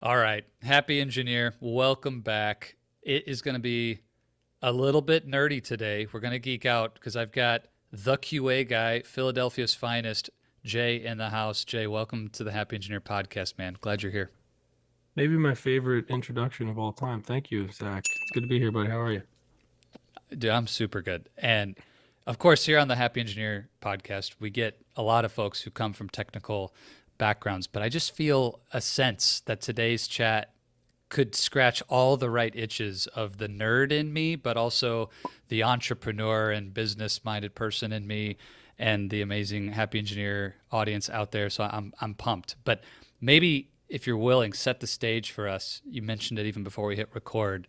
All right. Happy engineer. Welcome back. It is going to be a little bit nerdy today. We're going to geek out because I've got the QA guy, Philadelphia's finest, Jay, in the house. Jay, welcome to the Happy Engineer podcast, man. Glad you're here. Maybe my favorite introduction of all time. Thank you, Zach. It's good to be here, buddy. How are you? Dude, I'm super good. And of course, here on the Happy Engineer podcast, we get a lot of folks who come from technical backgrounds, but I just feel a sense that today's chat could scratch all the right itches of the nerd in me, but also the entrepreneur and business minded person in me and the amazing Happy Engineer audience out there. So I'm pumped. But maybe if you're willing, set the stage for us. You mentioned it even before we hit record.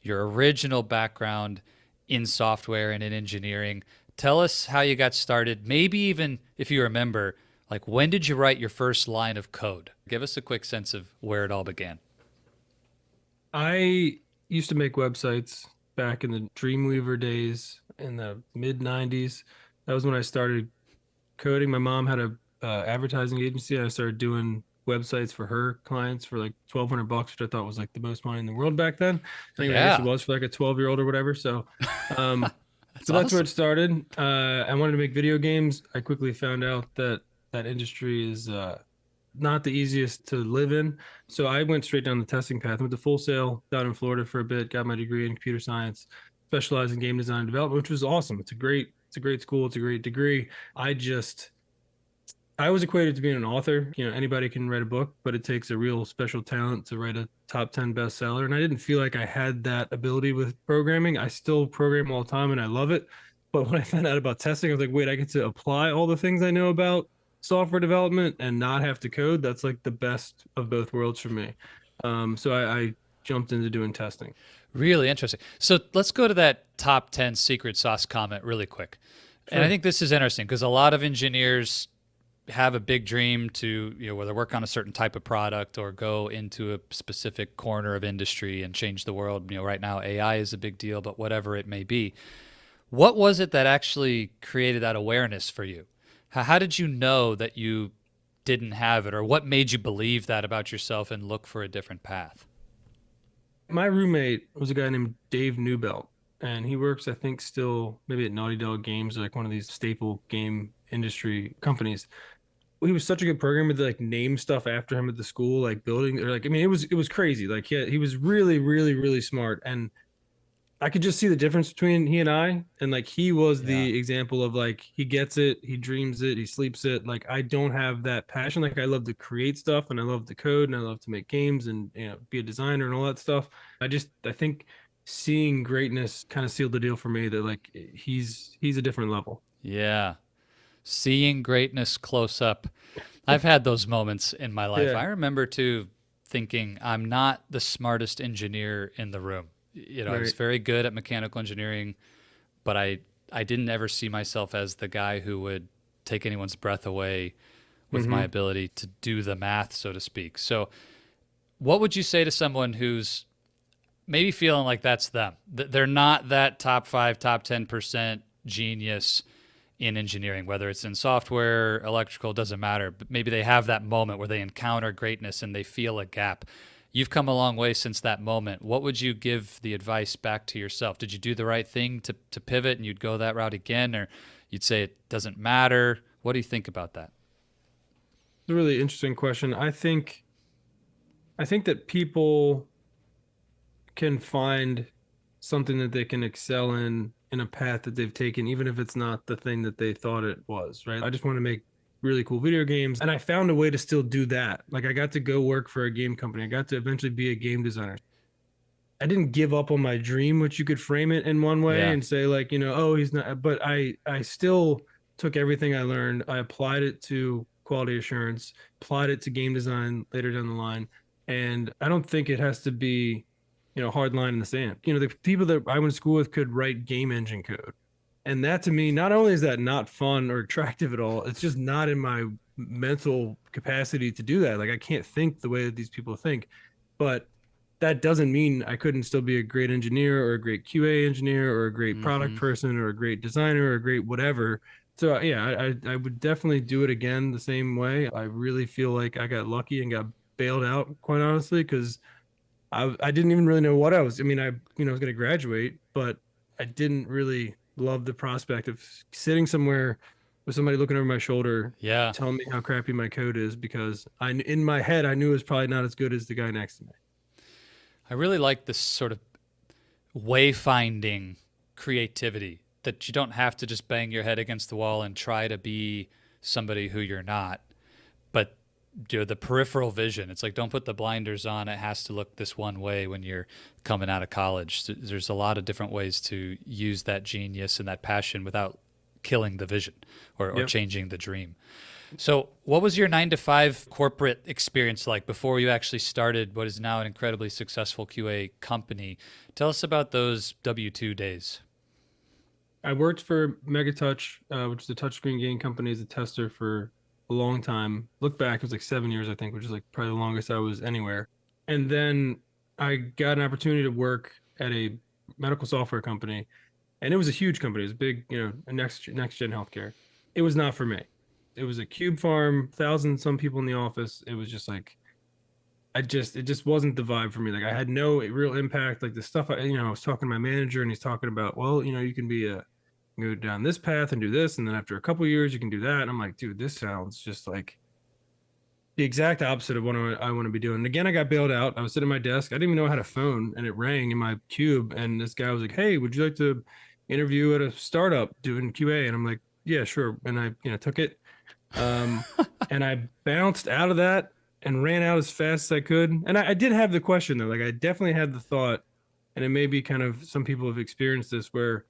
Your original background in software and in engineering. Tell us how you got started. Maybe even if you remember, like when did you write your first line of code? Give us a quick sense of where it all began. I used to make websites back in the Dreamweaver days in the mid 90s. That was when I started coding. My mom had a advertising agency. I started doing websites for her clients for like $1,200, which I thought was like the most money in the world back then. I guess it Yeah. was for like a 12-year-old or whatever. Um, That's so that's where awesome. it started. I wanted to make video games. I quickly found out that that industry is not the easiest to live in. So I went straight down the testing path. I went to Full Sail down in Florida for a bit, got my degree in computer science, specialized in game design and development, which was awesome. It's a great school, it's a great degree. I was equated to being an author. Anybody can write a book, but it takes a real special talent to write a top 10 bestseller. And I didn't feel like I had that ability with programming. I still program all the time and I love it. But when I found out about testing, I was like, wait, I get to apply all the things I know about software development and not have to code. That's like the best of both worlds for me. So I jumped into doing testing. Really interesting. So let's go to that top 10 secret sauce comment really quick. And I Sure. think this is interesting because a lot of engineers have a big dream to, whether work on a certain type of product or go into a specific corner of industry and change the world. Right now AI is a big deal, but whatever it may be. What was it that actually created that awareness for you? How did you know that you didn't have it, or what made you believe that about yourself and look for a different path? My roommate was a guy named Dave Newbelt, and he works, I think, still maybe at Naughty Dog Games, like one of these staple game industry companies. He was such a good programmer to like name stuff after him at the school, like building or like I mean, it was crazy. Like he was really, really, really smart, and I could just see the difference between he and I. And like he was Yeah. the example of like he gets it, he dreams it, he sleeps it. Like I don't have that passion. Like I love to create stuff and I love to code and I love to make games and be a designer and all that stuff. I think seeing greatness kind of sealed the deal for me that like he's a different level. Yeah. Seeing greatness close up. I've had those moments in my life. I Yeah, remember too thinking I'm not the smartest engineer in the room. I was right. very good at mechanical engineering, but I didn't ever see myself as the guy who would take anyone's breath away with my Hmm. ability to do the math, so to speak. So, what would you say to someone who's maybe feeling like that's them? They're not that top 5, top 10% genius in engineering, whether it's in software, electrical, doesn't matter. But maybe they have that moment where they encounter greatness and they feel a gap. You've come a long way since that moment. What would you give the advice back to yourself? Did you do the right thing to pivot and you'd go that route again? Or you'd say it doesn't matter? What do you think about that? It's a really interesting question. I think that people can find something that they can excel in a path that they've taken, even if it's not the thing that they thought it was, right? I just want to make really cool video games. And I found a way to still do that. Like I got to go work for a game company. I got to eventually be a game designer. I didn't give up on my dream, which you could frame it in one way Yeah. and say, like, oh, he's not, but I still took everything I learned. I applied it to quality assurance, applied it to game design later down the line. And I don't think it has to be hard line in the sand. The people that I went to school with could write game engine code. And that to me, not only is that not fun or attractive at all, it's just not in my mental capacity to do that. Like I can't think the way that these people think. But that doesn't mean I couldn't still be a great engineer or a great QA engineer or a great product Mm-hmm. person or a great designer or a great whatever. So yeah, I would definitely do it again the same way. I really feel like I got lucky and got bailed out, quite honestly, because I didn't even really know what I was. I mean, I was going to graduate, but I didn't really love the prospect of sitting somewhere with somebody looking over my shoulder, Yeah. telling me how crappy my code is, because in my head, I knew it was probably not as good as the guy next to me. I really like this sort of wayfinding creativity that you don't have to just bang your head against the wall and try to be somebody who you're not, but the peripheral vision. It's like, don't put the blinders on. It has to look this one way when you're coming out of college. There's a lot of different ways to use that genius and that passion without killing the vision or Yep. changing the dream. So, what was your 9 to 5 corporate experience like before you actually started what is now an incredibly successful QA company? Tell us about those W-2 days. I worked for Megatouch, which is a touchscreen game company, as a tester for a long time. Look back, it was like 7 years, I think, which is like probably the longest I was anywhere. And then I got an opportunity to work at a medical software company, and it was a huge company. It was big, a next gen healthcare. It was not for me. It was a cube farm, thousand some people in the office. It was just like it just wasn't the vibe for me. Like I had no real impact. Like the stuff I was talking to my manager, and he's talking about, well, you can go down this path and do this, and then after a couple years you can do that. And I'm like, dude, this sounds just like the exact opposite of what I want to be doing. And again, I got bailed out. I was sitting at my desk. I didn't even know I had a phone, and it rang in my cube. And this guy was like, "Hey, would you like to interview at a startup doing QA?" And I'm like, "Yeah, sure." And I, took it. Um, and I bounced out of that and ran out as fast as I could. And I did have the question though. Like I definitely had the thought, and it may be kind of some people have experienced this where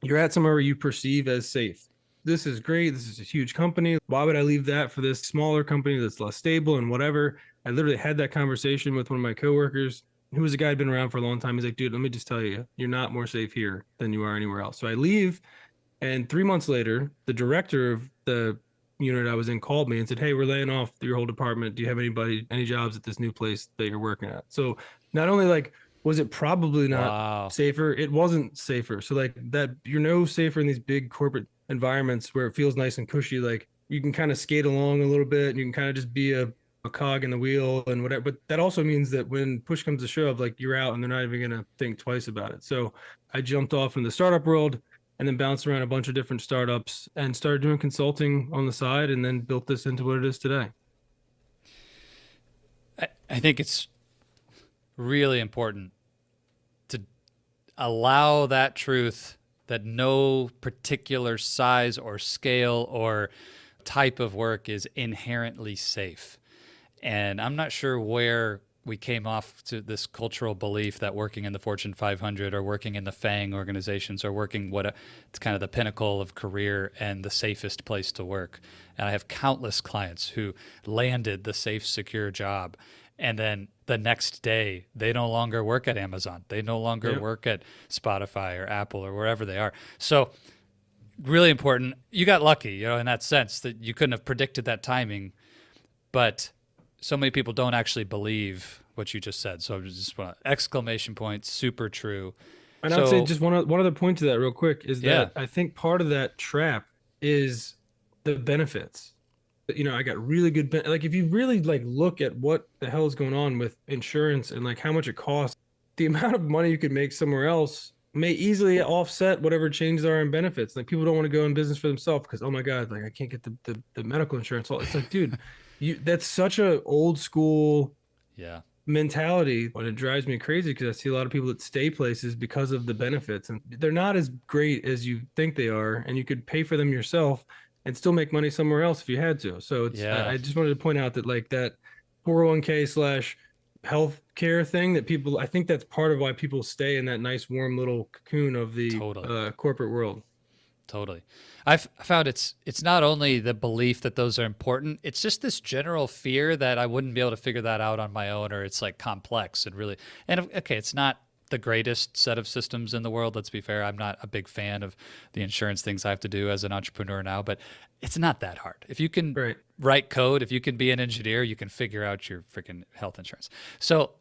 you're at somewhere where you perceive as safe. This is great. This is a huge company. Why would I leave that for this smaller company that's less stable and whatever? I literally had that conversation with one of my coworkers who was a guy who'd been around for a long time. He's like, dude, let me just tell you, you're not more safe here than you are anywhere else. So I leave, and 3 months later, the director of the unit I was in called me and said, hey, we're laying off your whole department. Do you have any jobs at this new place that you're working at? So not only like was it probably not Wow. safer, it wasn't safer. So like that, you're no safer in these big corporate environments where it feels nice and cushy. Like you can kind of skate along a little bit, and you can kind of just be a cog in the wheel and whatever. But that also means that when push comes to shove, like you're out and they're not even going to think twice about it. So I jumped off in the startup world and then bounced around a bunch of different startups and started doing consulting on the side, and then built this into what it is today. I think it's really important to allow that truth that no particular size or scale or type of work is inherently safe. And I'm not sure where we came off to this cultural belief that working in the Fortune 500 or working in the FANG organizations or working it's kind of the pinnacle of career and the safest place to work. And I have countless clients who landed the safe, secure job, and then the next day they no longer work at Amazon. They no longer work at Spotify or Apple or wherever they are. So really important. You got lucky, in that sense that you couldn't have predicted that timing, but so many people don't actually believe what you just said. So just want exclamation point, super true. And I'd say just one other point to that real quick is that I think part of that trap is the benefits. I got really good, like if you really like look at what the hell is going on with insurance and like how much it costs, the amount of money you could make somewhere else may easily offset whatever changes are in benefits. Like people don't want to go in business for themselves because, oh my God, like I can't get the medical insurance. It's like, dude, that's such a old school mentality, and it drives me crazy because I see a lot of people that stay places because of the benefits, and they're not as great as you think they are, and you could pay for them yourself and still make money somewhere else if you had to. So I just wanted to point out that like that 401k slash health care thing that people, I think that's part of why people stay in that nice warm little cocoon of the corporate world. Totally. I've found it's not only the belief that those are important, it's just this general fear that I wouldn't be able to figure that out on my own, or it's like complex and okay, it's not the greatest set of systems in the world. Let's be fair. I'm not a big fan of the insurance things I have to do as an entrepreneur now, but it's not that hard. If you can write code, if you can be an engineer, you can figure out your freaking health insurance. So,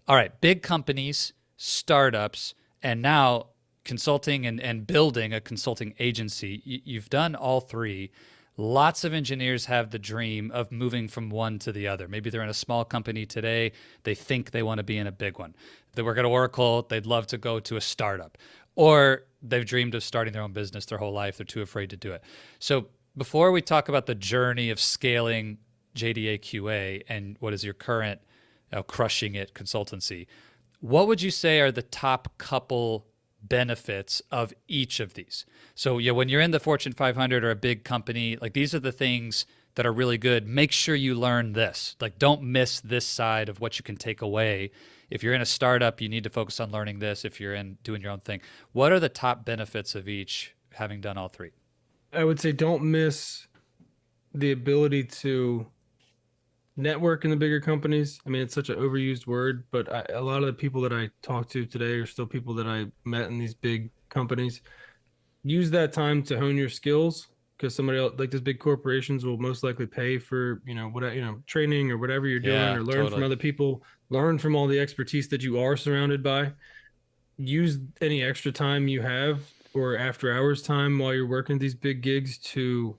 all right, big companies, startups, and now consulting and building a consulting agency. You've done all three. Lots of engineers have the dream of moving from one to the other. Maybe they're in a small company today. They think they want to be in a big one. They work at Oracle. They'd love to go to a startup. Or they've dreamed of starting their own business their whole life. They're too afraid to do it. So before we talk about the journey of scaling JDA QA and what is your current crushing it consultancy, what would you say are the top couple benefits of each of these? So yeah, when you're in the Fortune 500 or a big company, like these are the things that are really good. Make sure you learn this. Like don't miss this side of what you can take away. If you're in a startup, you need to focus on learning this. If you're in doing your own thing, what are the top benefits of each, having done all three? I would say don't miss the ability to network in the bigger companies. I mean, it's such an overused word, but a lot of the people that I talk to today are still people that I met in these big companies. Use that time to hone your skills, because somebody else, like these big corporations, will most likely pay for, what, training or whatever you're doing, Yeah, or learn from totally. other people, learn from all the expertise that you are surrounded by. Use any extra time you have or after hours time while you're working these big gigs to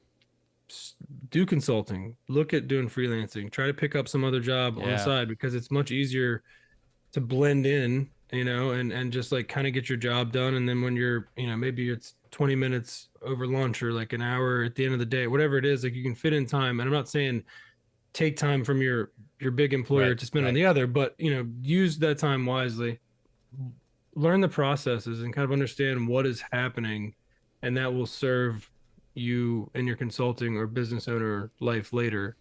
do consulting, look at doing freelancing, try to pick up some other job on the Yeah. side, because it's much easier to blend in, and just like kind of get your job done. And then when you're, maybe it's 20 minutes over lunch or like an hour at the end of the day, whatever it is, like you can fit in time. And I'm not saying take time from your big employer Right. to spend on Right. the other, but use that time wisely, learn the processes and kind of understand what is happening, and that will serve you in your consulting or business owner life later.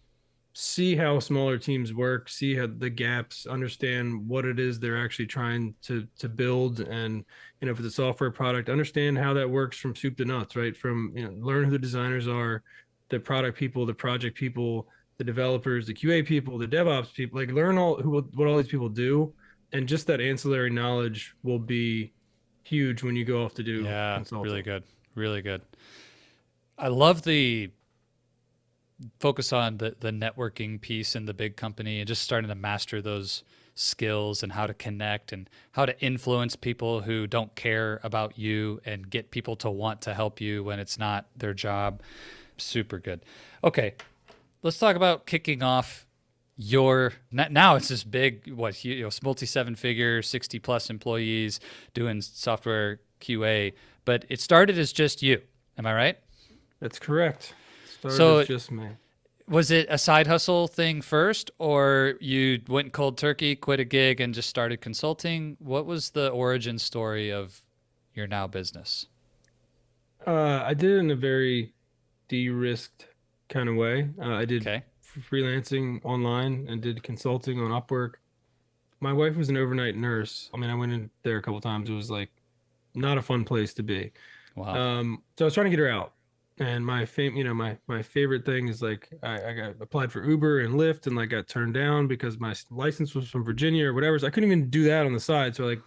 See how smaller teams work, see how the gaps, understand what it is they're actually trying to build. And for the software product, understand how that works from soup to nuts, right? From learn who the designers are, the product people, the project people, the developers, the QA people, the DevOps people. Like learn what all these people do, and just that ancillary knowledge will be huge when you go off to do Yeah. Really consulting. good. Really good. I love the focus on the networking piece in the big company and just starting to master those skills and how to connect and how to influence people who don't care about you and get people to want to help you when it's not their job. Super good. Okay, let's talk about kicking off your now it's this big multi seven figure 60 plus employees doing software QA, but it started as just you. Am I right? That's correct. Started as So just me. was it a side hustle thing first, or you went cold turkey, quit a gig, and just started consulting? What was the origin story of your now business? I did it in a very de-risked kind of way. I did Okay. freelancing online and did consulting on Upwork. My wife was an overnight nurse. I mean, I went in there a couple times. It was like not a fun place to be. Wow. So I was trying to get her out. And my favorite thing is like I got applied for Uber and Lyft and like got turned down because my license was from Virginia or whatever. So I couldn't even do that on the side. So I like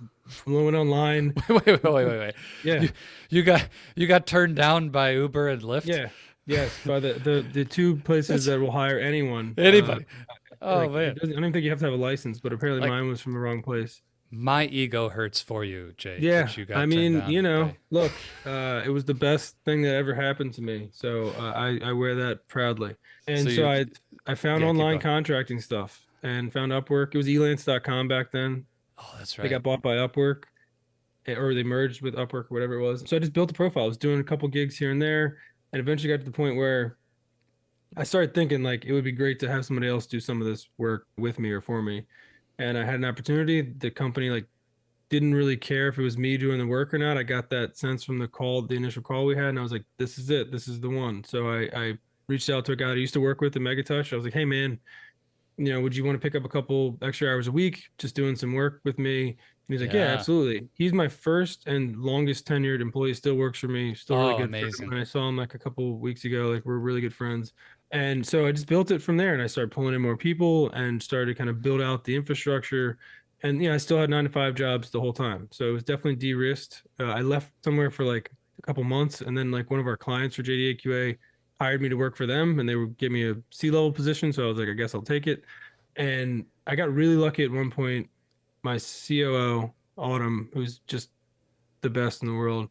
went online. Wait. Yeah, You you got turned down by Uber and Lyft? yeah, yes. By the two places That's that will hire anyone. anybody. Oh Like man. I don't even think you have to have a license, but apparently Like mine was from the wrong place. my ego hurts for you, Jay, Yeah, that you I got turned mean, down by. look, it was the best thing that ever happened to me. So I wear that proudly. So And so you I found yeah, keep online going. contracting stuff and found Upwork. It was elance.com back then. Oh, that's They right. got bought by Upwork, or they merged with Upwork or whatever it was. So I just built a profile. I was doing a couple gigs here and there, and eventually got to the point where I started thinking like it would be great to have somebody else do some of this work with me or for me. And I had an opportunity. The company like didn't really care if it was me doing the work or not. I got that sense from the initial call we had, and I was like, this is it. This is the one. So I reached out to a guy that I used to work with in Megatouch. I was like, hey man, would you want to pick up a couple extra hours a week just doing some work with me? And he's like, yeah, Yeah. absolutely. He's my first and longest tenured employee, still works for me, still really Oh, good friend. amazing. When I saw him like a couple weeks ago, like we're really good friends. And so I just built it from there, and I started pulling in more people and started to kind of build out the infrastructure. And I still had 9 to 5 jobs the whole time. So it was definitely de-risked. I left somewhere for like a couple months, and then like one of our clients for JDA QA hired me to work for them, and they would give me a C-level position. So I was like, I guess I'll take it. And I got really lucky at one point. My COO, Autumn, who's just the best in the world,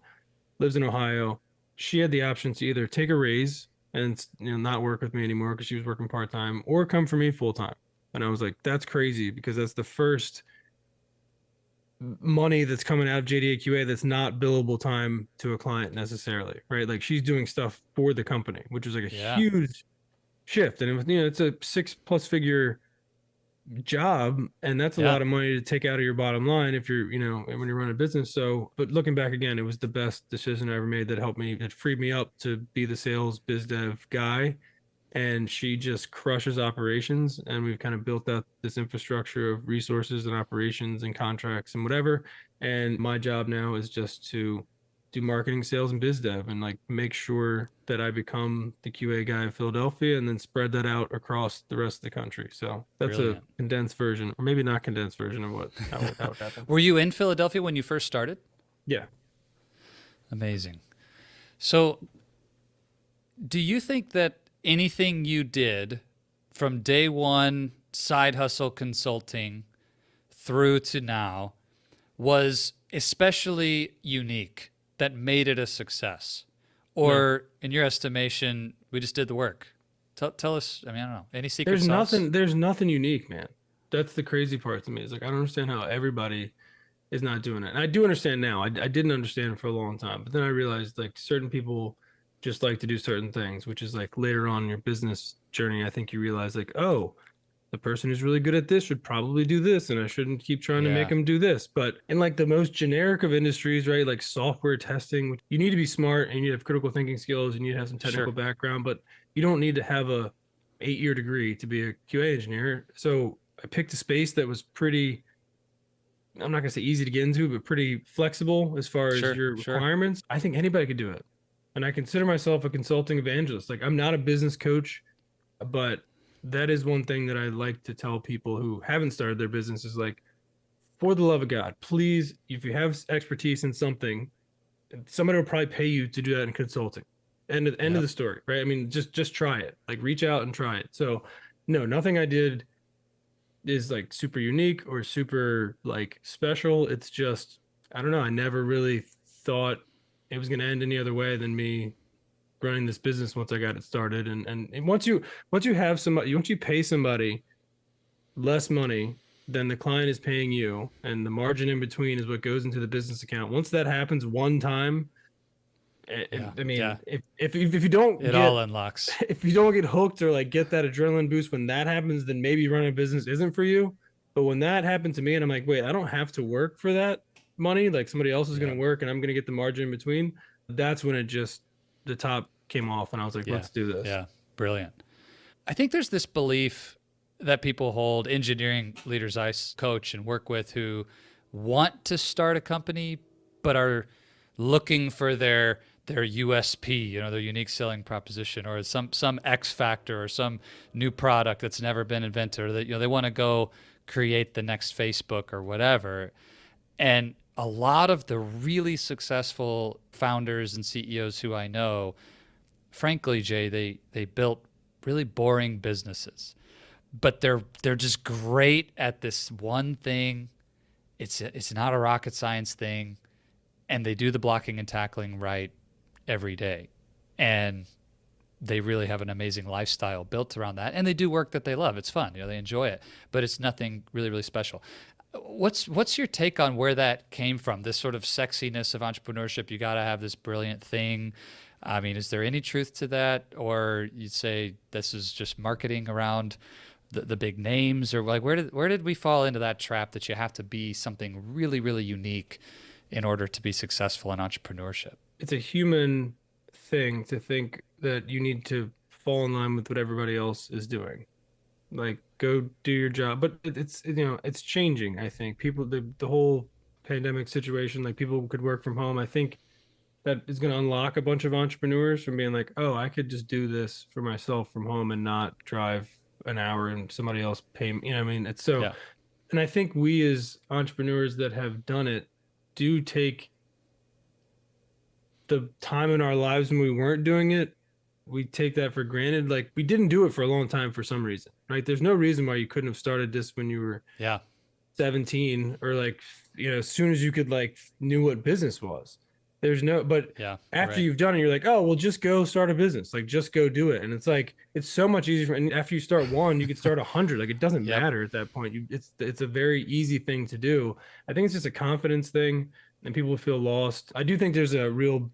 lives in Ohio. She had the option to either take a raise and not work with me anymore because she was working part-time, or come for me full-time. And I was like, that's crazy, because that's the first money that's coming out of JDA QA that's not billable time to a client necessarily, right? Like she's doing stuff for the company, which was like a Yeah. huge shift. And it was, it's a 6+ figure job, and that's a Yeah. lot of money to take out of your bottom line if you're, when you run a business. So, but looking back again, it was the best decision I ever made, that helped me, that freed me up to be the sales biz dev guy. And she just crushes operations, and we've kind of built out this infrastructure of resources and operations and contracts and whatever. And my job now is just to do marketing, sales, and biz dev, and like make sure that I become the QA guy of Philadelphia, and then spread that out across the rest of the country. So that's a Brilliant. condensed version, or maybe not condensed version, of how it happened. Were you in Philadelphia when you first started? Yeah. Amazing. So, do you think that anything you did from day one, side hustle consulting, through to now, was especially unique that made it a success? Or, in your estimation, we just did the work? Tell us, I mean, I don't know, any secret sauce? There's nothing unique, man. That's the crazy part to me. Is like, I don't understand how everybody is not doing it. And I do understand now. I didn't understand for a long time, but then I realized like certain people just like to do certain things, which is like later on in your business journey, I think you realize like, oh, the person who's really good at this should probably do this, and I shouldn't keep trying to make Yeah, them do this. But in like the most generic of industries, right, like software testing, you need to be smart, and you need to have critical thinking skills, and you need to have some technical sure. background, but you don't need to have a 8-year degree to be a QA engineer. So I picked a space that was pretty, I'm not gonna say easy to get into, but pretty flexible as far as Sure, your sure. requirements. I think anybody could do it. And I consider myself a consulting evangelist. Like, I'm not a business coach, but that is one thing that I like to tell people who haven't started their business is like, for the love of God, please, if you have expertise in something, somebody will probably pay you to do that in consulting. End of Yep. the story, right? I mean, just try it. Like, reach out and try it. So, no, nothing I did is like super unique or super like special. It's just, I don't know. I never really thought it was going to end any other way than me running this business once I got it started. And once you have somebody, once you pay somebody less money than the client is paying you, and the margin in between is what goes into the business account. Once that happens one time, Yeah, I yeah. mean, if you don't It all get unlocks. if you don't get hooked or like get that adrenaline boost when that happens, then maybe running a business isn't for you. But when that happened to me, and I'm like, wait, I don't have to work for that money. Like somebody else is going Yeah, to work, and I'm going to get the margin in between. That's when the top came off, and I was like, yeah, let's do this. yeah. Brilliant. I think there's this belief that people hold, engineering leaders I coach and work with, who want to start a company but are looking for their USP, their unique selling proposition, or some X factor, or some new product that's never been invented, or that they want to go create the next Facebook or whatever. And a lot of the really successful founders and CEOs who I know, frankly, Jay, they built really boring businesses, but they're just great at this one thing. It's not a rocket science thing, and they do the blocking and tackling right every day, and they really have an amazing lifestyle built around that, and they do work that they love. It's fun, they enjoy it, but it's nothing really really special. What's your take on where that came from? This sort of sexiness of entrepreneurship. You got to have this brilliant thing. I mean, is there any truth to that, or you'd say this is just marketing around the big names, or like where did we fall into that trap that you have to be something really really unique in order to be successful in entrepreneurship? It's a human thing to think that you need to fall in line with what everybody else is doing. Like, go do your job. But it's changing. I think people, the whole pandemic situation, like people could work from home. I think that is going to unlock a bunch of entrepreneurs from being like, oh, I could just do this for myself from home and not drive an hour and somebody else pay me. I mean, it's so, Yeah, and I think we as entrepreneurs that have done it do take the time in our lives when we weren't doing it, we take that for granted. Like, we didn't do it for a long time for some reason, right? There's no reason why you couldn't have started this when you were yeah, 17, or like, as soon as you could like knew what business was. There's no, but Yeah, after right. you've done it, you're like, oh, well, just go start a business. Like, just go do it. And it's like, it's so much easier. And after you start one, you could start 100. Like, it doesn't Yep. matter at that point. It's a very easy thing to do. I think it's just a confidence thing, and people feel lost. I do think there's a real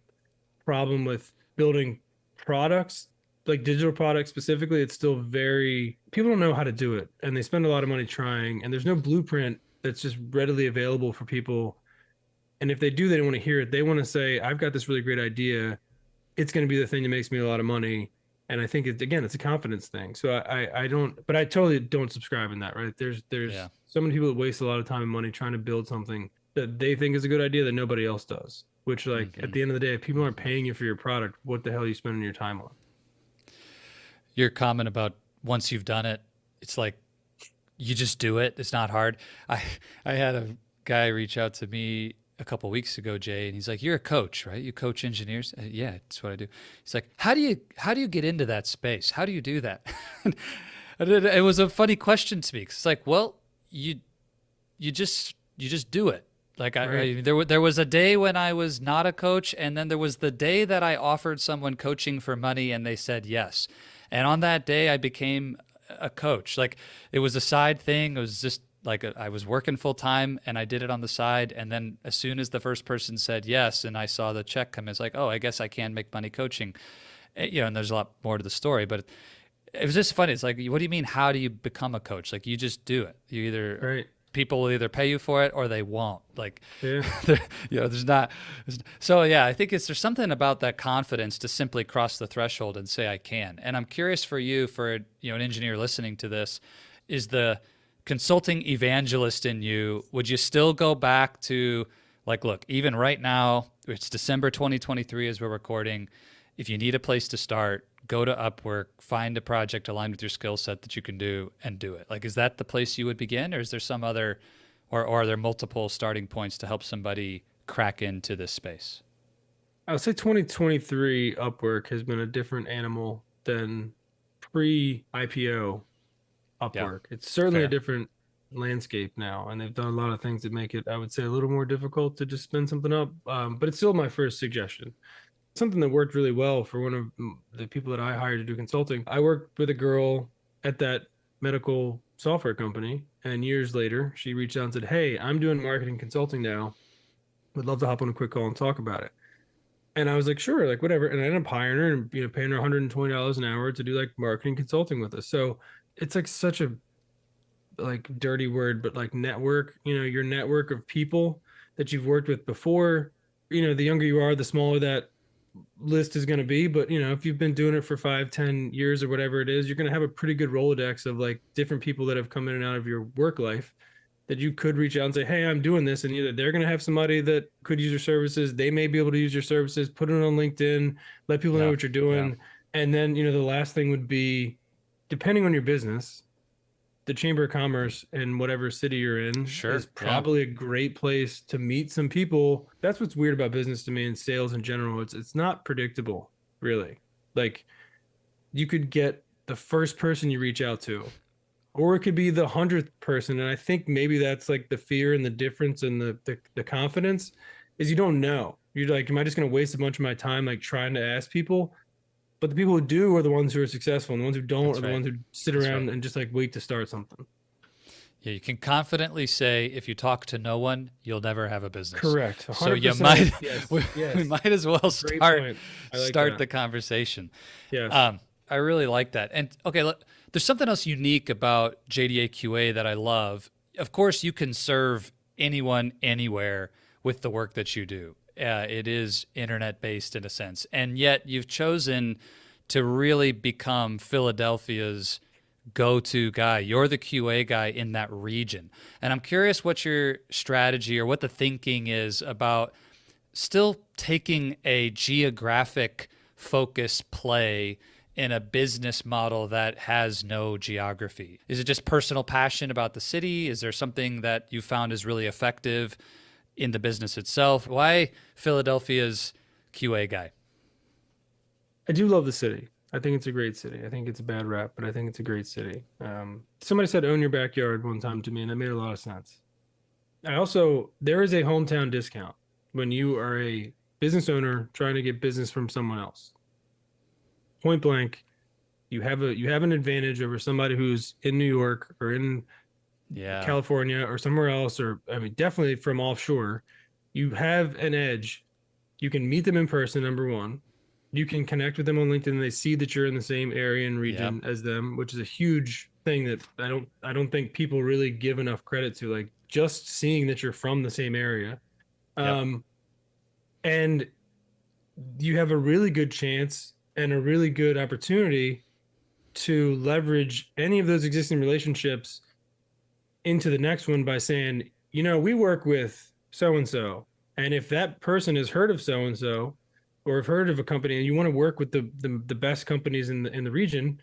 problem with building products, like digital products specifically. It's still very, people don't know how to do it, and they spend a lot of money trying, and there's no blueprint that's just readily available for people. And if they do, they don't want to hear it. They want to say, I've got this really great idea. It's going to be the thing that makes me a lot of money. And I think it, again, it's a confidence thing. So I don't, but I totally don't subscribe in that, right? There's Yeah. so many people that waste a lot of time and money trying to build something that they think is a good idea that nobody else does. Which, like, at Hmm. the end of the day, if people aren't Hmm. paying you for your product, what the hell are you spending your time on? Your comment about once you've done it, it's like you just do it. It's not hard. I I had a guy reach out to me a couple weeks ago, Jay, and he's like, "You're a coach, right? You coach engineers?" Yeah, that's what I do. He's like, how do you get into that space? How do you do that?" It was a funny question to me. 'Cause it's like, well, you you just do it. Like Right. there was a day when I was not a coach, and then there was the day that I offered someone coaching for money, and they said yes. And on that day, I became a coach. Like it was a side thing. It was just like I was working full time, and I did it on the side. And then as soon as the first person said yes, and I saw the check come, it's like, oh, I guess I can make money coaching. And there's a lot more to the story, but it was just funny. It's like, what do you mean? How do you become a coach? Like you just do it. You either Right. people will either pay you for it or they won't. Like, Yeah. there's not. So yeah, I think there's something about that confidence to simply cross the threshold and say I can. And I'm curious for you, for an engineer listening to this, is the consulting evangelist in you. Would you still go back to like, look, even right now, it's December 2023 as we're recording. If you need a place to start, go to Upwork, find a project aligned with your skill set that you can do and do it. Like, is that the place you would begin, or is there some other, or are there multiple starting points to help somebody crack into this space? I would say 2023 Upwork has been a different animal than pre-IPO Yeah, Upwork. It's certainly a fair. different landscape now, and they've done a lot of things that make it, I would say, a little more difficult to just spin something up. But it's still my first suggestion. Something that worked really well for one of the people that I hired to do consulting. I worked with a girl at that medical software company, and years later, she reached out and said, "Hey, I'm doing marketing consulting now. Would love to hop on a quick call and talk about it." And I was like, sure, like whatever. And I ended up hiring her and paying her $120 an hour to do like marketing consulting with us. So it's like such a like dirty word, but like network, your network of people that you've worked with before. The younger you are, the smaller that list is going to be. But if you've been doing it for 5, 10 years or whatever it is, you're going to have a pretty good Rolodex of like different people that have come in and out of your work life that you could reach out and say, "Hey, I'm doing this." And either they're going to have somebody that could use your services, they may be able to use your services, put it on LinkedIn, let people know Yeah, what you're yeah, doing. And then, the last thing would be, depending on your business, the Chamber of Commerce in whatever city you're in is sure, yeah, probably a great place to meet some people. That's what's weird about business to me and sales in general. It's not predictable, really. Like you could get the first person you reach out to, or it could be the 100th person. And I think maybe that's like the fear and the difference and the confidence is you don't know. You're like, am I just going to waste a bunch of my time like trying to ask people? But the people who do are the ones who are successful, and the ones who don't are that's the right. ones who sit That's right. around and just like wait to start something. Yeah, you can confidently say if you talk to no one, you'll never have a business. Correct. So you 100%. might Yes. we Yes. might as well Great start point. I like start that. the conversation. Yes. I really like that. And okay, look, there's something else unique about JDA QA that I love. Of course, you can serve anyone anywhere with the work that you do. It is internet based in a sense, and yet you've chosen to really become Philadelphia's go-to guy. You're the QA guy in that region. And I'm curious what your strategy or what the thinking is about still taking a geographic focus play in a business model that has no geography. Is it just personal passion about the city? Is there something that you found is really effective in the business itself? Why Philadelphia's QA guy? I do love the city. I think it's a great city. I think it's a bad rap, but I think it's a great city. Somebody said own your backyard one time to me, and that made a lot of sense. There is a hometown discount when you are a business owner trying to get business from someone else. Point blank, you have an advantage over somebody who's in New York or in Yeah. California or somewhere else, or I mean, definitely from offshore. You have an edge. You can meet them in person, number one. You can connect with them on LinkedIn and they see that you're in the same area and Yep. region as them, which is a huge thing that I don't think people really give enough credit to. Like just seeing that you're from the same area. Yep. Um, and you have a really good chance and a really good opportunity to leverage any of those existing relationships into the next one by saying, we work with so and so. And if that person has heard of so and so, or have heard of a company and you want to work with the best companies in the region,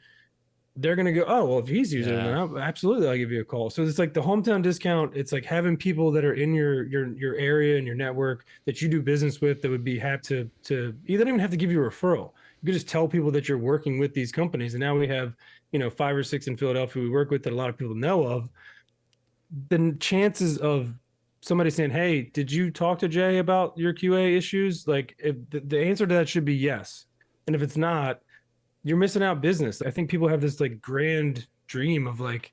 they're going to go, oh, well, if he's using it, then Yeah. absolutely, I'll give you a call. So it's like the hometown discount. It's like having people that are in your area and your network that you do business with that would be happy to you don't even have to give you a referral. You could just tell people that you're working with these companies. And now we have, 5 or 6 in Philadelphia we work with that a lot of people know of. The chances of somebody saying, hey, did you talk to Jay about your QA issues? Like if the answer to that should be yes. And if it's not, you're missing out business. I think people have this like grand dream of like,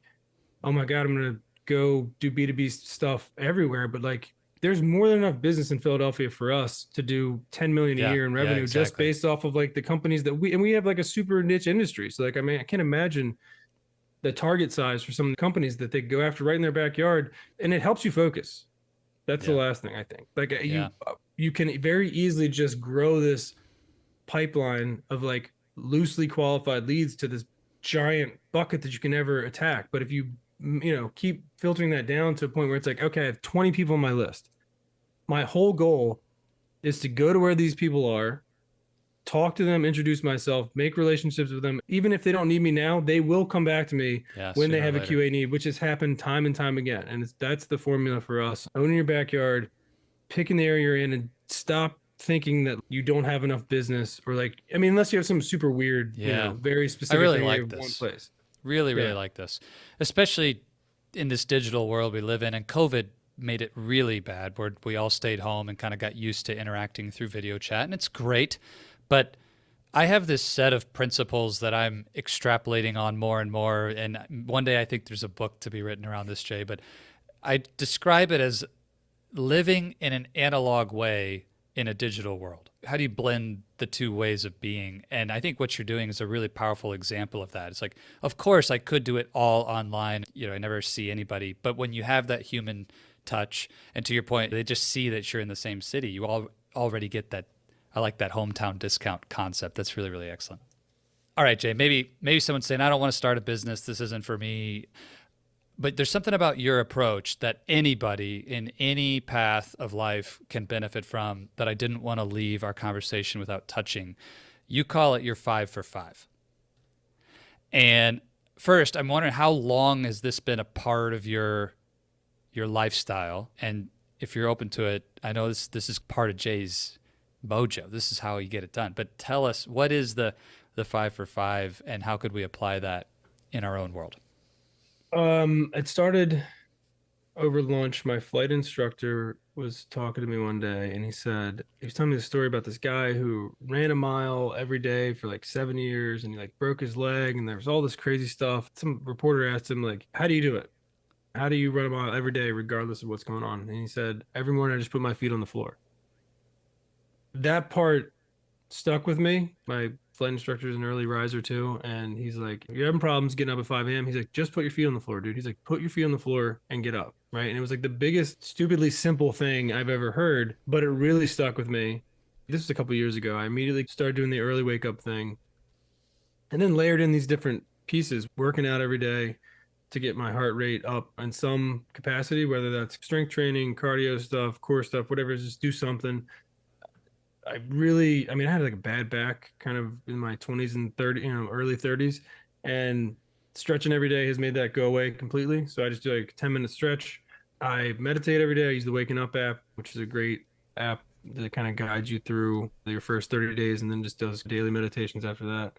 oh my God, I'm gonna go do B2B stuff everywhere. But like there's more than enough business in Philadelphia for us to do 10 million a Yeah. year in Yeah, revenue just exactly. based off of like the companies that we have like a super niche industry. So like I mean, I can't imagine the target size for some of the companies that they go after right in their backyard, and it helps you focus. That's the Yeah. last thing I think. Like Yeah. you can very easily just grow this pipeline of like loosely qualified leads to this giant bucket that you can never attack. But if you keep filtering that down to a point where it's like, okay, I have 20 people on my list. My whole goal is to go to where these people are, talk to them, introduce myself, make relationships with them. Even if they don't need me now, they will come back to me Yeah. when they Sooner or have a later. QA need, which has happened time and time again. And that's the formula for us. Owning your backyard, picking the area you're in, and stop thinking that you don't have enough business or like, I mean, unless you have some super weird, Yeah. very I specific really thing where you like have one this. place. Really, really Yeah. like this, especially in this digital world we live in. And COVID made it really bad where we all stayed home and kind of got used to interacting through video chat. And it's great. But I have this set of principles that I'm extrapolating on more and more. And one day I think there's a book to be written around this, Jay, but I describe it as living in an analog way in a digital world. How do you blend the two ways of being? And I think what you're doing is a really powerful example of that. It's like, of course, I could do it all online. I never see anybody. But when you have that human touch, and to your point, they just see that you're in the same city, you all already get that. I like that hometown discount concept. That's really, really excellent. All right, Jay, maybe someone's saying, I don't want to start a business. This isn't for me. But there's something about your approach that anybody in any path of life can benefit from that I didn't want to leave our conversation without touching. You call it your 5 for 5. And first, I'm wondering, how long has this been a part of your lifestyle? And if you're open to it, I know this is part of Jay's mojo. This is how you get it done. But tell us, what is the 5 for 5, and how could we apply that in our own world? It started over lunch. My flight instructor was talking to me one day and he was telling me the story about this guy who ran a mile every day for like 7 years and he like broke his leg and there was all this crazy stuff. Some reporter asked him like, how do you do it? How do you run a mile every day regardless of what's going on? And he said, every morning I just put my feet on the floor. That part stuck with me. My flight instructor is an early riser too, and he's like, "You're having problems getting up at 5 a.m." He's like, "Just put your feet on the floor, dude." He's like, "Put your feet on the floor and get up." Right, and it was like the biggest, stupidly simple thing I've ever heard, but it really stuck with me. This was a couple years ago. I immediately started doing the early wake up thing, and then layered in these different pieces, working out every day to get my heart rate up in some capacity, whether that's strength training, cardio stuff, core stuff, whatever. Just do something. I mean, I had like a bad back kind of in my 20s and 30, early 30s, and stretching every day has made that go away completely. So I just do like a 10-minute stretch. I meditate every day. I use the Waking Up app, which is a great app that kind of guides you through your first 30 days and then just does daily meditations after that.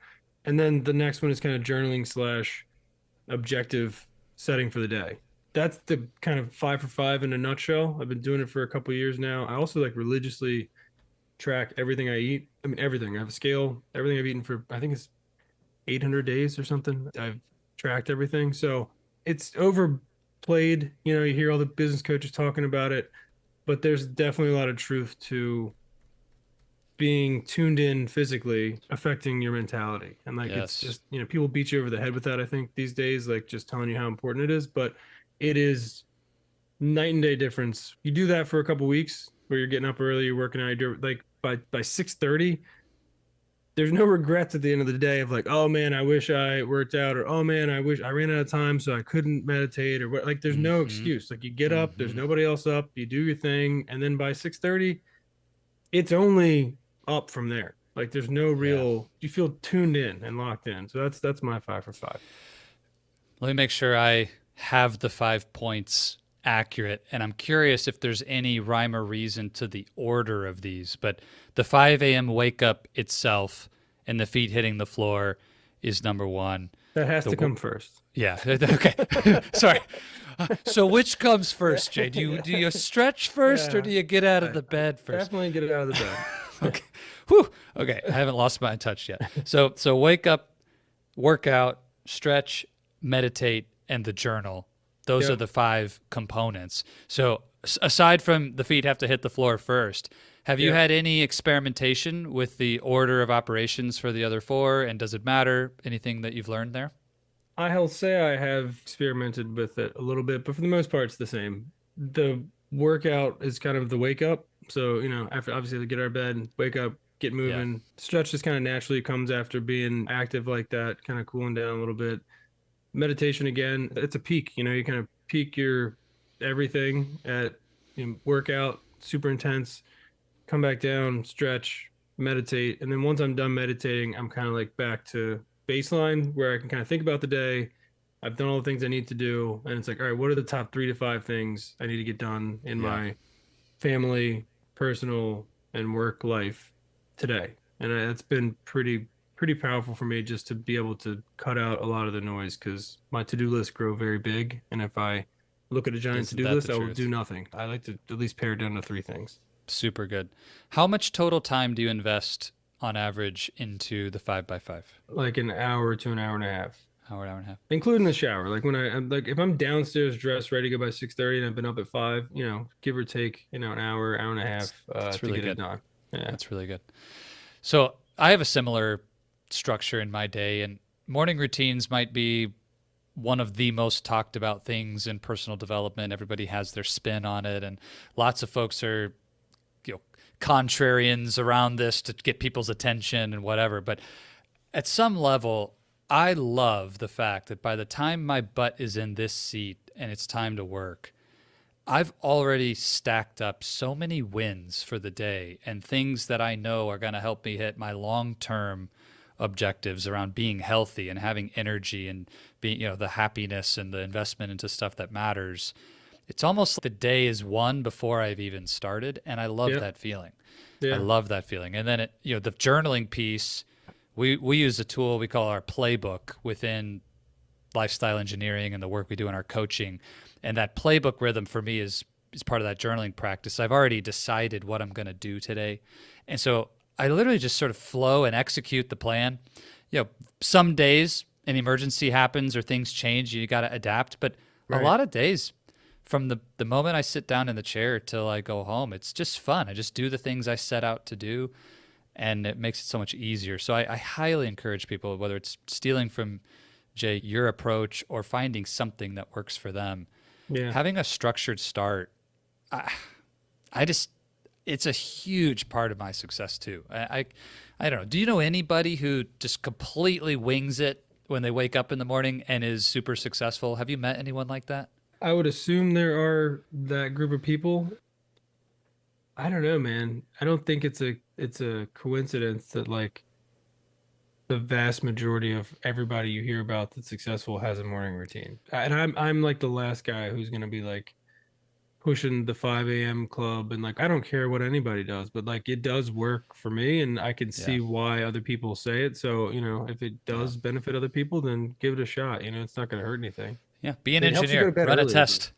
And then the next one is kind of journaling slash objective setting for the day. That's the kind of 5 for 5 in a nutshell. I've been doing it for a couple of years now. I also like religiously track everything I eat. I mean, everything. I have a scale, everything I've eaten for, I think it's 800 days or something. I've tracked everything. So it's overplayed. You know, you hear all the business coaches talking about it, but there's definitely a lot of truth to being tuned in physically affecting your mentality. And like, it's Yes. just, you know, people beat you over the head with that, I think, these days, like just telling you how important it is. But it is night and day difference. You do that for a couple weeks where you're getting up early, you're working out, you do like by 6:30, there's no regrets at the end of the day of like, oh man, I wish I worked out, or oh man, I wish I ran out of time so I couldn't meditate, or what. Like, there's no Mm-hmm. excuse. Like, you get up, there's Mm-hmm. nobody else up, you do your thing, and then by 6:30, it's only up from there. Like, there's no Yeah. real, you feel tuned in and locked in. So that's my 5 for 5. Let me make sure I have the 5 points accurate. And I'm curious if there's any rhyme or reason to the order of these. But the 5 a.m. wake up itself and the feet hitting the floor is number one. That has to The come first. Yeah. Okay. Sorry. So which comes first, Jay? Do you stretch first or Yeah, do you get out of I the bed first? definitely get it out of the bed. Okay. Whew. Okay. I haven't lost my touch yet. So wake up, workout, stretch, meditate, and the journal. Those are Yep. the 5 components. So aside from the feet have to hit the floor first, have you Yep. had any experimentation with the order of operations for the other four? And does it matter? Anything that you've learned there? I'll say I have experimented with it a little bit, but for the most part, it's the same. The workout is kind of the wake up. So, you know, after obviously to get out of bed, wake up, get Yeah. moving. Stretch just kind of naturally comes after being active like that, kind of cooling down a little bit. Meditation again, it's a peak. You know, you kind of peak your everything at, you know, workout, super intense, come back down, stretch, meditate. And then once I'm done meditating, I'm kind of like back to baseline where I can kind of think about the day. I've done all the things I need to do. And it's like, all right, what are the top 3 to 5 things I need to get done in Yeah. my family, personal, and work life today? And it's been pretty powerful for me just to be able to cut out a lot of the noise because my to-do lists grow very big. And if I look at a giant Isn't to-do that the list, I will do truth? nothing. I like to at least pare it down to 3 things. Super good. How much total time do you invest on average into the 5 by 5? Like an hour to an hour and a half, Hour and a half. including the shower. Like when I'm like, if I'm downstairs dressed, ready to go by 6:30, and I've been up at 5, you know, give or take, you know, an hour, hour and a That's half that's to really get it good. done. Yeah. That's really good. So I have a similar structure in my day, and morning routines might be one of the most talked about things in personal development. Everybody has their spin on it, and lots of folks are, you know, contrarians around this to get people's attention and whatever. But at some level, I love the fact that by the time my butt is in this seat and it's time to work, I've already stacked up so many wins for the day and things that I know are going to help me hit my long-term objectives around being healthy and having energy and being, you know, the happiness and the investment into stuff that matters. It's almost like the day is won before I've even started, and I love Yep. that feeling. I Yeah. love that feeling. And then it, you know, the journaling piece, we use a tool we call our playbook within lifestyle engineering and the work we do in our coaching. And that playbook rhythm for me is part of that journaling practice. I've already decided what I'm going to do today. And so I literally just sort of flow and execute the plan. You know, some days an emergency happens or things change, you got to adapt. But a Right. lot of days from the moment I sit down in the chair till I go home, it's just fun. I just do the things I set out to do, and it makes it so much easier. So I highly encourage people, whether it's stealing from Jay, your approach, or finding something that works for them, Yeah. having a structured start. I, I just, it's a huge part of my success too. I don't know. Do you know anybody who just completely wings it when they wake up in the morning and is super successful? Have you met anyone like that? I would assume there are that group of people. I don't know, man. I don't think it's a coincidence that like the vast majority of everybody you hear about that's successful has a morning routine. And I'm like the last guy who's gonna be like pushing the 5 a.m. club, and like I don't care what anybody does, but like it does work for me and I can Yeah. see why other people say it. So, you know, if it Yeah. does benefit other people, then give it a shot. You know, it's not gonna hurt anything. Yeah. Be an It helps you go to engineer, bed run a early. test.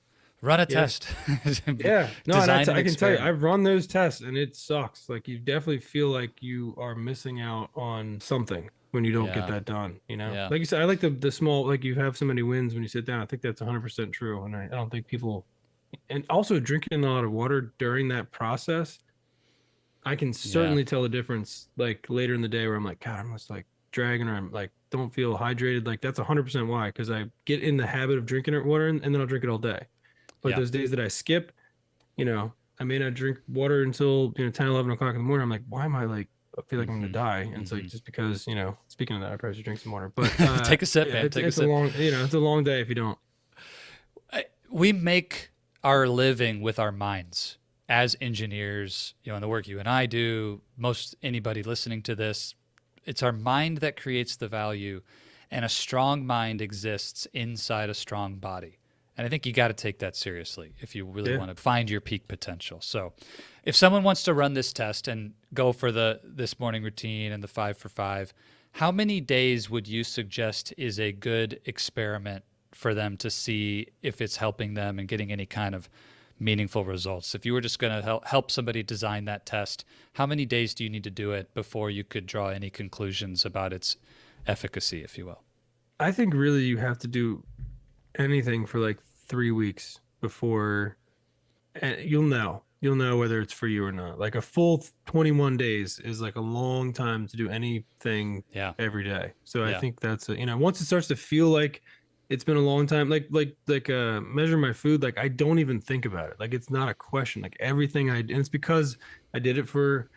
Run a Yeah. test. Yeah. No, and Design an I can tell you, experiment. I've run those tests and it sucks. Like you definitely feel like you are missing out on something when you don't get Yeah. that done, you know? Yeah. Like you said, I like the small, like you have so many wins when you sit down. I think that's 100% true. And I don't think people, and also drinking a lot of water during that process, I can Yeah. certainly tell a difference like later in the day where I'm like, God, I'm just like dragging or I'm like, don't feel hydrated. Like that's 100% why, because I get in the habit of drinking water and then I'll drink it all day. But Yeah. those days that I skip, you know, I may not drink water until, 10, 11 o'clock in the morning. I'm like, why am I like, I feel like I'm gonna Hmm. die. And it's like, Hmm. just because, speaking of that, I probably should drink some water. But Take a sip, yeah, man. Take a it's a sip. long, it's a long day if you don't. We make our living with our minds as engineers, in the work you and I do, most anybody listening to this, it's our mind that creates the value, and a strong mind exists inside a strong body. And I think you got to take that seriously if you really Yeah. want to find your peak potential. So, if someone wants to run this test and go for this morning routine and the 5 for 5, how many days would you suggest is a good experiment for them to see if it's helping them and getting any kind of meaningful results? If you were just going to help somebody design that test, how many days do you need to do it before you could draw any conclusions about its efficacy, if you will? I think really you have to do anything for like 3 weeks before and you'll know whether it's for you or not. Like a full 21 days is like a long time to do anything Yeah. every day. So I Yeah. think that's once it starts to feel like it's been a long time, like measure my food, like I don't even think about it. Like it's not a question. Like everything and it's because I did it for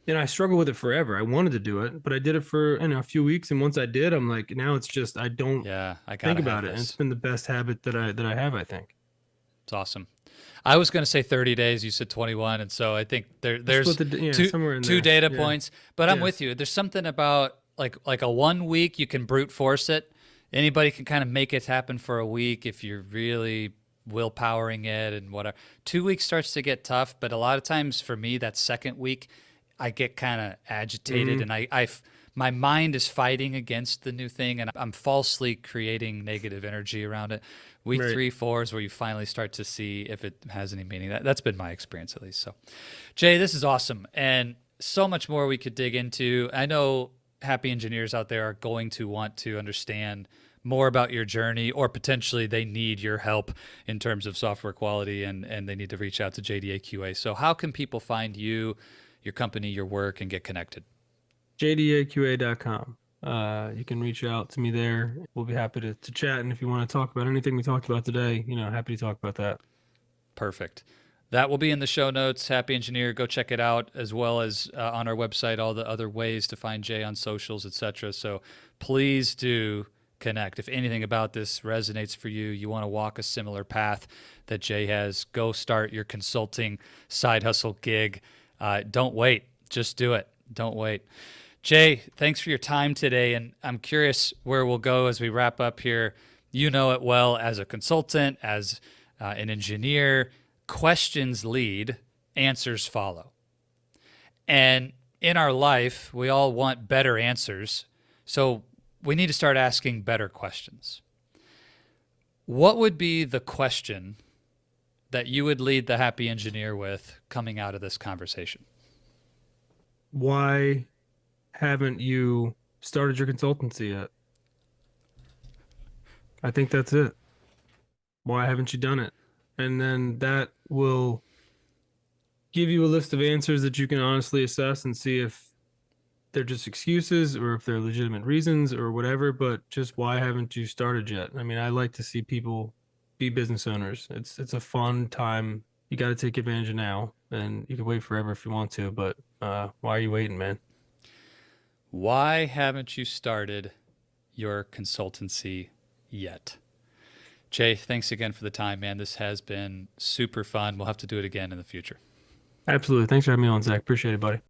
I struggled with it forever. I wanted to do it, but I did it for a few weeks, and once I did, I'm like, now it's just I don't Yeah. I got think to about have it, and it's this. been the best habit that I have, I think. It's awesome. I was going to say 30 days. You said 21. And so I think Split there's the two, somewhere in two there. data Yeah. points, but I'm with Yes. you. There's something about like a 1 week, you can brute force it. Anybody can kind of make it happen for a week if you're really willpowering it and whatever. 2 weeks starts to get tough, but a lot of times for me, that second week, I get kind of agitated, Mm, and my mind is fighting against the new thing, and I'm falsely creating negative energy around it. Week right. 3, 4 is where you finally start to see if it has any meaning. That's been my experience, at least. So, Jay, this is awesome, and so much more we could dig into. I know happy engineers out there are going to want to understand more about your journey, or potentially they need your help in terms of software quality, and they need to reach out to JDA QA. So how can people find you, your company, your work, and get connected? JDAQA.com. You can reach out to me there. We'll be happy to chat. And if you want to talk about anything we talked about today, happy to talk about that. Perfect. That will be in the show notes. Happy Engineer, go check it out, as well as on our website, all the other ways to find Jay on socials, etc. So please do connect. If anything about this resonates for you, you want to walk a similar path that Jay has, go start your consulting side hustle gig. Don't wait. Just do it. Don't wait. Jay, thanks for your time today. And I'm curious where we'll go as we wrap up here. You know it well as a consultant, as an engineer. Questions lead, answers follow. And in our life, we all want better answers. So we need to start asking better questions. What would be the question that you would lead the happy engineer with coming out of this conversation? Why haven't you started your consultancy yet? I think that's it. Why haven't you done it? And then that will give you a list of answers that you can honestly assess and see if they're just excuses or if they're legitimate reasons or whatever. But just why haven't you started yet? I mean, I like to see people be business owners. It's a fun time. You got to take advantage of now, and you can wait forever if you want to. But why are you waiting, man? Why haven't you started your consultancy yet? Jay, thanks again for the time, man. This has been super fun. We'll have to do it again in the future. Absolutely. Thanks for having me on, Zach. Appreciate it, buddy.